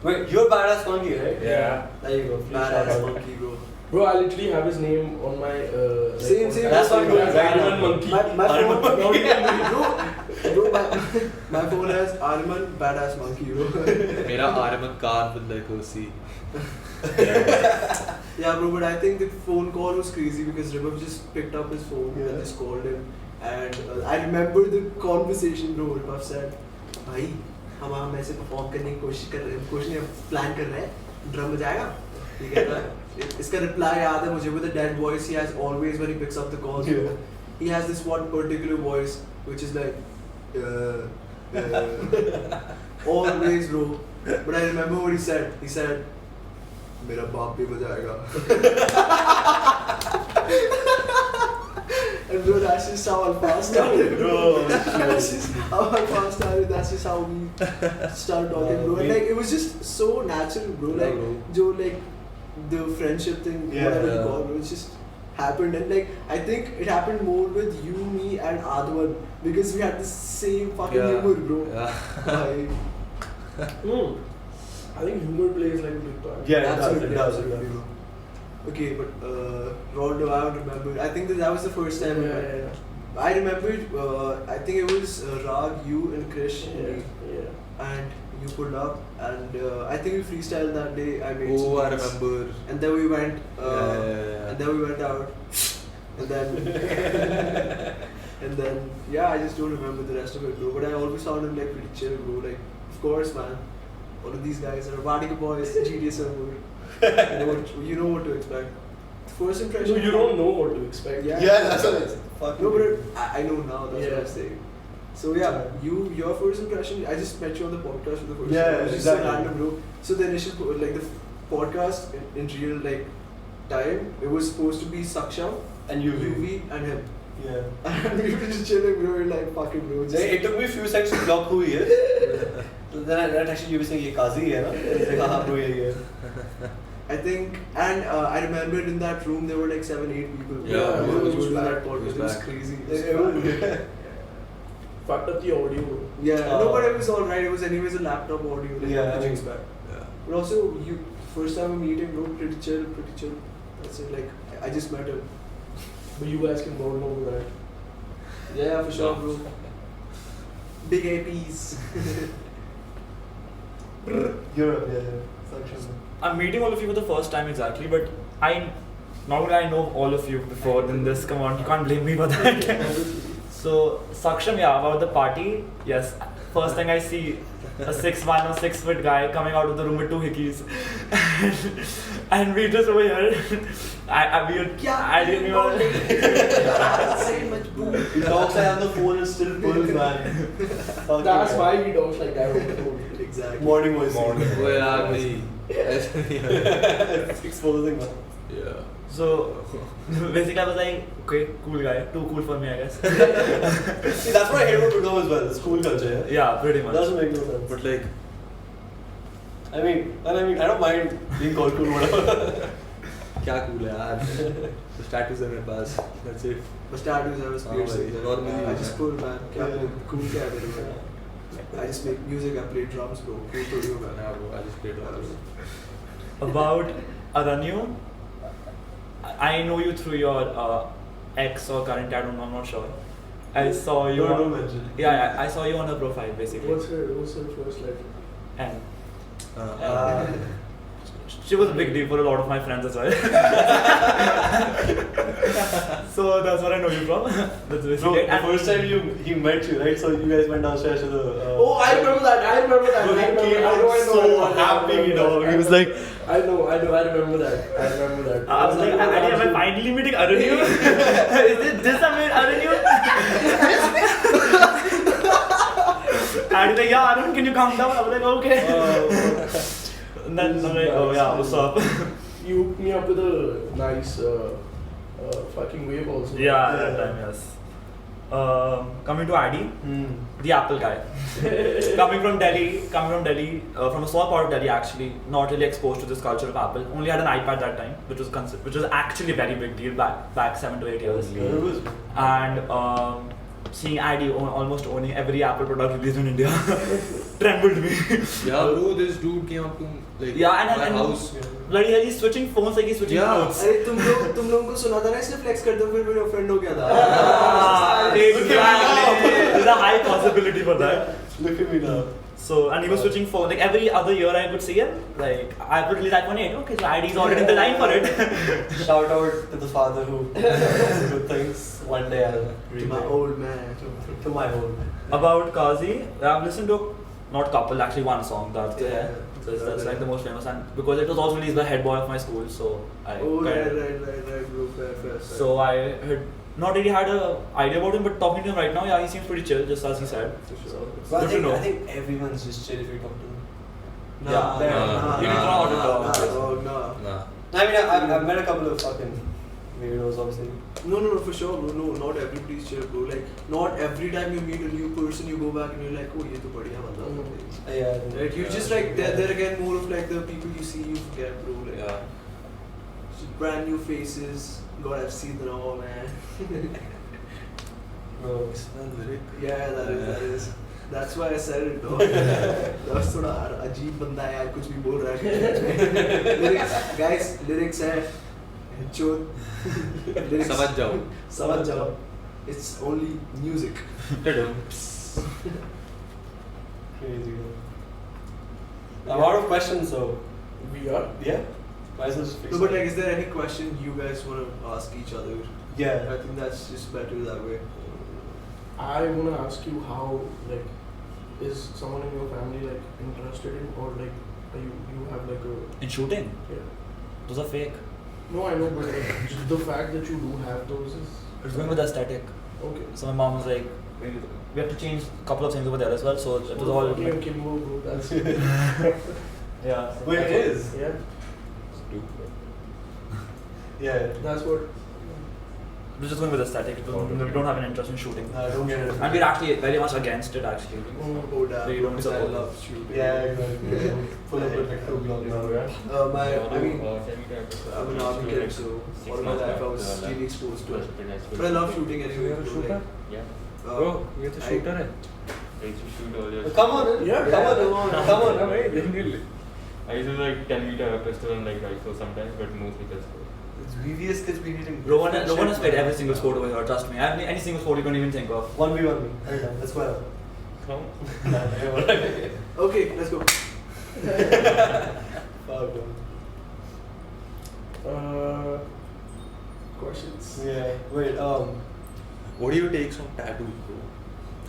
Wait, you're badass monkey, right? Yeah. There you go. Please shout Badass out. monkey, bro. Bro, I literally have his name on my. Same. That's what I'm doing right now. Aaryaman Monkey. My phone, Aaryaman bro, my phone has Aaryaman Badass Monkey, bro. Mera Aaryaman Kar with like a C. Yeah, bro, but I think the phone call was crazy because Ribav just picked up his phone Yeah. and just called him. And I remember the conversation, bro. Ribav said, भाई हम ऐसे perform करने की कोशिश कर रहे हैं, कुछ नहीं प्लान कर रहे हैं, ड्रम बजाएगा. He कहता है, इसका reply याद है मुझे with a dead voice he has always when he picks up the calls. Yeah. He has this one particular voice which is like, always, bro. But I remember what he said. He said, मेरा बाप भी बजाएगा. And bro, that's just how Alpha started, bro. That's just how Alpha started. That's just how we started talking, bro. And like, it was just so natural, bro. Yeah, Like, bro. jo, like the friendship thing, Yeah, whatever you yeah. call it, it just happened. And like, I think it happened more with you, me, and Adwan because we had the same fucking Yeah. humor, bro. Yeah. Like, I think humor plays like a big part. Yeah, it does, absolutely, it does, it absolutely, does. bro. Okay, but Rondo, I don't remember. I think that was the first time we met. I remember, I think it was Rag, you and Krish, and you pulled up, and I think we freestyled that day. I made some I beats. remember. And then we went, Yeah. and then we went out, and then, and then, yeah, I just don't remember the rest of it, bro. But I always found him like pretty chill, bro. Like, of course, man. All of these guys are Vadika boys, GDS server. You know what to expect. First impression. No, you don't know what to expect. Yeah, that's what it's fucking. No, but I know now. That's what Yeah. I'm saying. So yeah, your first impression. I just met you on the podcast for the first Yeah, time. It was just exactly. so random, bro. So the initial like the podcast in real like time, it was supposed to be Saksham, And UV and him. Yeah. And we were just chilling, bro. We're like fucking bro. Just It took me a few seconds to block who he is. So then I actually you were saying ye Kazi hai na? He's like, हाँ bro ये है. I think, and I remember in that room there were like 7-8 people. Yeah, we it were was doing back. that It podcast. was It was back. crazy. It was, yeah. Fucked up the audio. Yeah, no, but it was alright. It was anyways a laptop audio. Like, Yeah, nothing I mean- back. Yeah. But also, you first time we meeting, bro, pretty chill, pretty chill. That's it. Like, I just met him. But you guys can bond over that. Yeah, for sure, bro. Big APs. Europe, yeah. Saksham. I'm meeting all of you for the first time exactly, but not only I know all of you before than this. Come on, you can't blame me for that. So Saksham, yeah, about the party, yes. First thing I see, a 6'1" or 6 foot guy coming out of the room with 2 hickeys, and we just over here. I didn't even. Say much, bro. He talks like on the phone and still pulls, man. Fucking That's hell. why we don't like that on the phone. Exactly. Morning voice. वो यार नहीं. It's exposing, man. Yeah. So basically, I was like, okay, cool guy, too cool for me, I guess. See, that's what I hate about Gurgaon as well. School culture, yeah. Yeah, pretty much. Doesn't make no sense. But like, I mean, I don't mind being called cool, whatever. क्या cool है यार. The tattoos है मेरे पास. That's it. But tattoos have a spirit. हाँ भाई, normally I just cool, man. क्या Yeah. cool क्या है मेरे को? I just make music. I play drums, bro. Cool to you, man. Yeah, bro, I just played drums. About Aranyu, I know you through your ex or current, I'm not sure. I saw you. Don't mention. Yeah, I saw you on her profile basically. What's her first letter? And Uh, she was a big deal for a lot of my friends as well. So that's what I know you from. That's basically Bro, it. the And first time he met you, right? So you guys went downstairs to the. Oh, I remember that. I remember that. Bro, I he remember. came I out know. I so know. happy, dog. He was like, I know. I remember that. I remember that. I was like, am I finally meeting Aranyu? Is it this Aranyu? And he's like, yeah, Arun, can you calm down? I was like, okay. And then I'm like, oh yeah, what's up? You hooked me up with a nice fucking wave also. Yeah, at that time, yes. Coming to Adi, the Apple guy. coming from Delhi, from a small part of Delhi actually, not really exposed to this culture of Apple. Only had an iPad that time, which was actually a very big deal back 7 to 8 years. it was. And seeing Adi almost owning every Apple product released in India trembled me. Yeah, bro, this dude came up to like Yeah, my and house. bloody hell, he's switching phones like he's switching Yeah. clothes. अरे तुम लोगों को सुना था ना इसने flex करते हुए मेरा friend हो गया था. Exactly. There's a high possibility for that. Look at me now. So, and he was switching phones. Like every other year I could see him. Like, I would release iPhone 8. Okay, so ID is already in the line for it. Shout out to the father who does good things. One day I'll To my old man. to my old man. About Kazi, I've listened to not couple, actually one song. That's that's like the most famous, and because it was also released by head boy of my school, so I Oh kind of- right, bro. Fair. So I had not really had a idea about him, but talking to him right now, yeah, he seems pretty chill, just as he said. For sure. So it's But good to know. I think everyone's just chill if you talk to them. Yeah, nah, you didn't know how to talk. Nah. Nah. I mean, I've met a couple of fucking weirdos, obviously. No, for sure, bro. No, not everybody's chill, bro. Like, not every time you meet a new person, you go back and you're like, oh, ye to badhiya banda. Yeah. Right? You just like, they're again more of like the people you see, you forget, bro. Like, Yeah. just brand new faces. God, I've seen them all, man. Bro. Yeah, that is. That's why I said it, though. That was थोड़ा अजीब बंदा है यार, कुछ भी बोल रहा है. Lyrics है. चोद. समझ जाओ. समझ जाओ. It's only music. Crazy. I'm out of questions, so We are. yeah. Might as well just fix No, but it. like, is there any question you guys want to ask each other? Yeah. I think that's just better that way. I want to ask you how, like, is someone in your family like interested in, or like, you have like a In shooting, yeah. those are fake. No, I know, but like, just the fact that you do have those is It's going with the aesthetic. okay. So my mom was like, we have to change a couple of things over there as well. So it was all. Okay, okay, bro. That's Yeah. Wait, it is? yeah. Yeah. That's what. We're just going with aesthetic. We don't have an interest in shooting. No, I don't get it. And we're actually very much against it actually. Oh damn. We don't I support love shooting. Yeah, exactly. Full of protective gloves. I mean, I'm an army kid, so all my life I was really exposed to it. But I love shooting anyway. You have a bro, shooter? like, Yeah. Bro, you have a I- shooter hai? I used to shoot all your Come on, Yeah. come on. No, wait, really. I used to like 10 meter pistol and like rifle sometimes, but mostly pistol. It's VVS kids been hitting. No one has played every single sport over here. Trust me. Any single sport you can even think of. 1v1 me. That's why. Come. Okay, let's go. Questions. Yeah. Wait. What do you take from tattoos,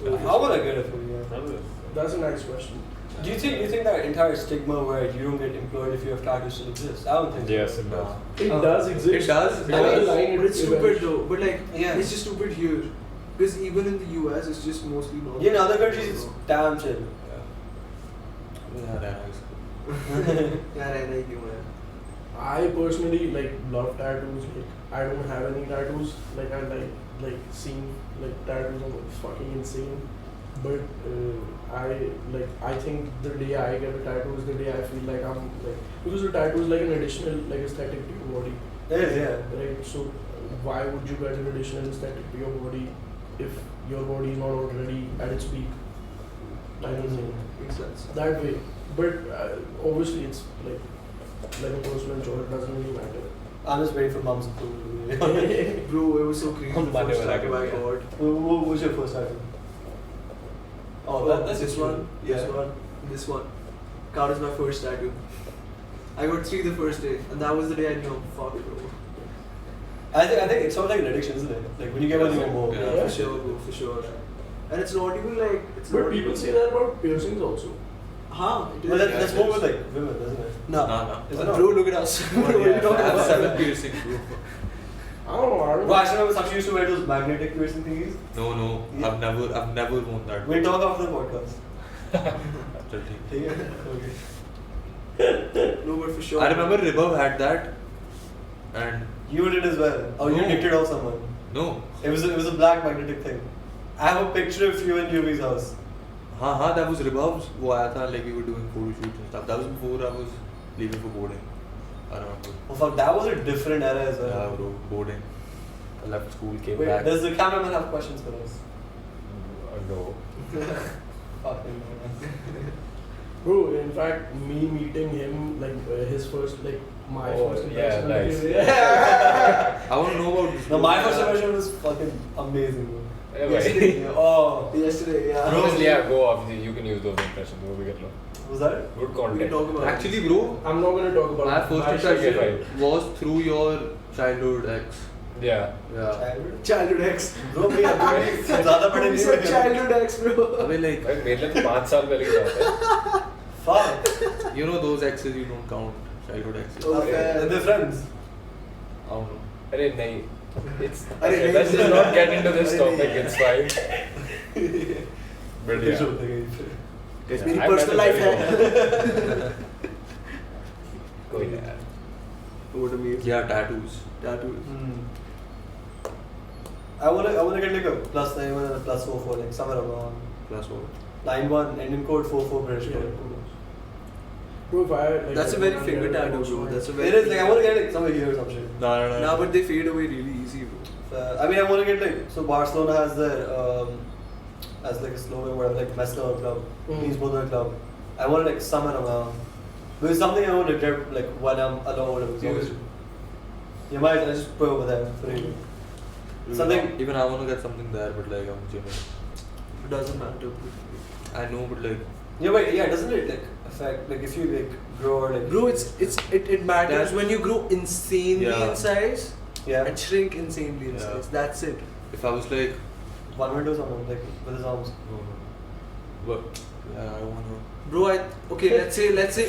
bro? How would I get it from you? That's a nice question. Do you think that entire stigma where you don't get employed if you have tattoos still exists? I don't think. Yes, so. it does. It Oh. does exist. It does? I mean, But line it's stupid though. But like, Yeah. it's just stupid here. Because even in the US, it's just mostly normal. Yeah, in other countries it's damn chill. Yeah, that is. Yeah, रहना ही क्यों है? I personally like love tattoos. Like, I don't have any tattoos. Like I like seeing like tattoos are fucking insane. But I think the day I get a tattoo is the day I feel like I'm like, because a tattoo is like an additional like aesthetic to your body, It is, yeah. right? So why would you get an additional aesthetic to your body if your body is not already at its peak? I don't know. Makes sense. That way. But obviously it's like a personal choice. It doesn't really matter. I'm just waiting for mom's approval. Bro, it was so crazy. Come back First here, tattoo I like, got. What was your first tattoo? Oh, that's this cute. one, this one. Count as my first tattoo. I got 3 the first day, and that was the day I knew I'm fucked, bro. I think it's sort of like an addiction, isn't it? Like when you get one, you get more. Yeah. For sure, bro, for sure. And it's not even like. It's But not people even, say that about piercings also. Huh? It is. But that's more with like women, isn't it? No. No. Is it not? Bro, look at us. What are you talking I have about? 7 piercings, bro. I don't know. I don't Well, know. I still remember Sakshi used to wear those magnetic piercing thingies. No. Yeah. I've never worn that. We'll talk after the podcast. Chal, theek. ठीक है? Okay. No, but for sure. I remember Ribov had that, and You did as well. Or you No. nicked it off someone. no. It was a black magnetic thing. I have a picture of you in Yuvi's house. हाँ, that was Ribov's. वो आया था, like we were doing photo shoots and stuff. That was before I was leaving for boarding. I remember. Oh fuck, that was a different era as well. Yeah, bro, boarding. I left school, came Wait, back. does the cameraman have questions for us? No. Fucking no. Bro, in fact, me meeting him, like his first, like my Oh, first yeah, impression. nice. Yeah. I want to know about this. No, my first impression was fucking amazing, bro. Anyway. Oh, Yesterday, yeah. Honestly, yeah, go off. You can use those impressions. Wo bhi kar lo. was that? Good We can content. talk about Actually, bro, I'm not gonna talk about my it. first I should get impression was through your childhood ex. Yeah. Yeah. Childhood? Childhood ex. Bro, me अभी ज़्यादा बड़े We नहीं said हुए। childhood ex, bro. I mean, like, भाई मेरे लिए तो 5 साल पहले की बात है. Fuck. you know those exes you don't count. Childhood exes. Oh. Okay. They're friends. I don't know. अरे नहीं. It's अरे okay, नहीं. let's just not get into this अरे topic. नहीं. It's fine. But yeah. Guys, Yeah, मेरी I personal met life him है. कोई नहीं यार. What do you mean? Yeah, tattoos. Tattoos. I wanna get like a plus 9 and a plus 4 like somewhere around Plus what? 9-1 Indian code 4 British Yeah. code. Bro, if I like. That's a very I finger get it, tattoo, also, bro. That's a It very. is like I wanna get like somewhere here or some shit. No. Nah, but they fade away really easy, bro. I mean I wanna get like so Barcelona has their as like a slogan where like Messner club means both the club. I want like somewhere around. But it's something I won't regret like when I'm alone or Yeah. You might I just put over there for you. Something. Even I want to get something there, but like I'm gymming. It doesn't matter. I know, but like. Yeah, but yeah, doesn't it like affect like if you like grow or like? Bro, it matters when you grow insanely Yeah. in size Yeah. and shrink insanely in Yeah. size. That's it. If I was like. One window, someone like with his arms. No. But yeah, I don't want to. Bro, let's say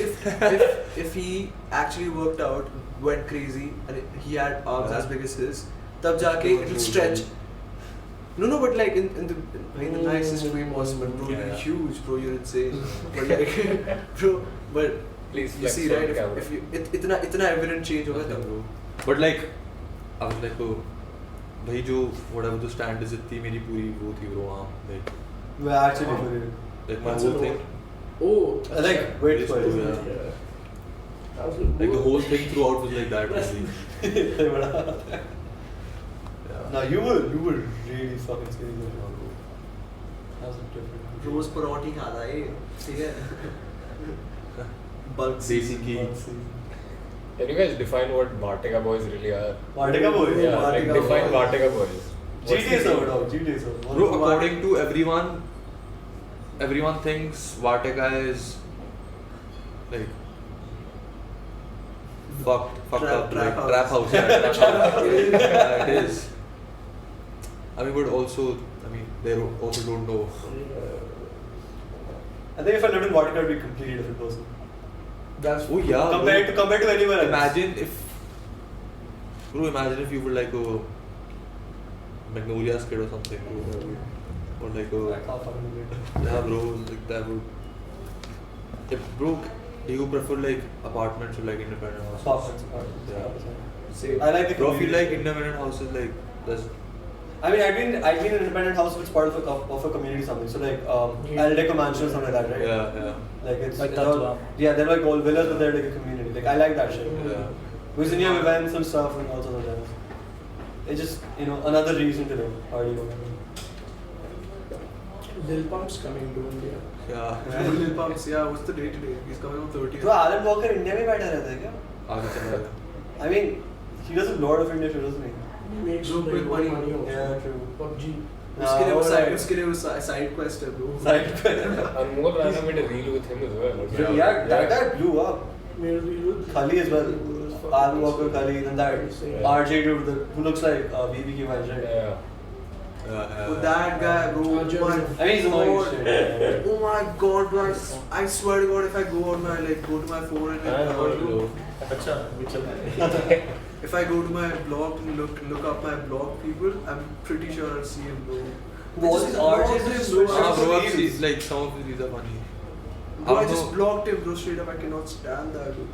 if he actually worked out, went crazy, and he had arms as big as his, tab jaake it'll stretch. No, but like in the nicest way possible, bro. Yeah, You're yeah. huge, bro. You're insane. But like, bro, but Please you flex see, on right? camera. If you itna evident change होगा Nothing, तब. bro. But like, I was like, oh, भाई जो whatever the stand is इतनी मेरी पूरी वो थी bro वहाँ like. Well, actually, for real. Like my That's whole a thing. Oh, I like wait Yes, for bro, it. yeah. yeah. That was Like the whole thing throughout was like that Yes. only. Yeah. No, you were really fucking scary going on, bro. That was a different. रोज परोठी खाता है ये, ठीक है? Bulk Desi ghee. Can you guys define what Vartika boys really are? Vartika boy. Yeah, like Vartika define boys. Vartika boys. What's GTA the- server, dog. GTA server. Bro, according to everyone thinks Vartika is like fucked up, Trap like house. trap house. Yeah, trap house. Yeah, it is. I mean, but also, they also don't know. I think if I lived in Vartika, I'd be a completely different person. That's Oh yeah. Compared to anyone else. Imagine if you were like a Magnolia's kid or something, bro. Or like I a can't fucking do it. yeah, bro. Like that would. Yeah, bro, do you prefer like apartments or like independent houses? Apartments. Yeah. Same. I like the Bro, I feel community. like independent houses like that's. I mean, I've been in an independent house which is part of a community something. So like, Aldeco mansion or something like that, right? Yeah. Like it's Like they're all- Tatwa. yeah, they're like all villas, but they're like a community. Like I like that shit. Yeah. Because then you have events and stuff and all sorts of things. It's just another reason to like party or whatever. Lil Pump's coming to India. Yeah. Lil Pumps, yeah. What's the day today? He's coming on 30th. तो आलम walker India में बैठा रहता है क्या? आगे चला गया. I mean, he does a lot of India shit, doesn't he? He makes Bro, like quick money money. also. Yeah, true. PUBG. उसके लिए वो alright. side quest है, bro. Side And more Rana made a reel with him as well. yeah, that guy blew up. Made a reel with Khali as well. Alan Walker, Khali, then that Yeah. RJ dude who looks like BBQ Vibes, right? Yeah. Oh, that guy, bro. Oh, Oh my I mean, he's annoying as God. shit. Oh my God, bro. I swear to God, if I go on my go to my phone and अच्छा, we चल रहे हैं. if I go to my blog and look up my blog people, I'm pretty sure I'll see him, bro. What is RJ's bro? Ah, bro, I've reels? seen like some of these are funny. Bro, I don't just know. blocked him, bro. Straight up, I cannot stand that, dude.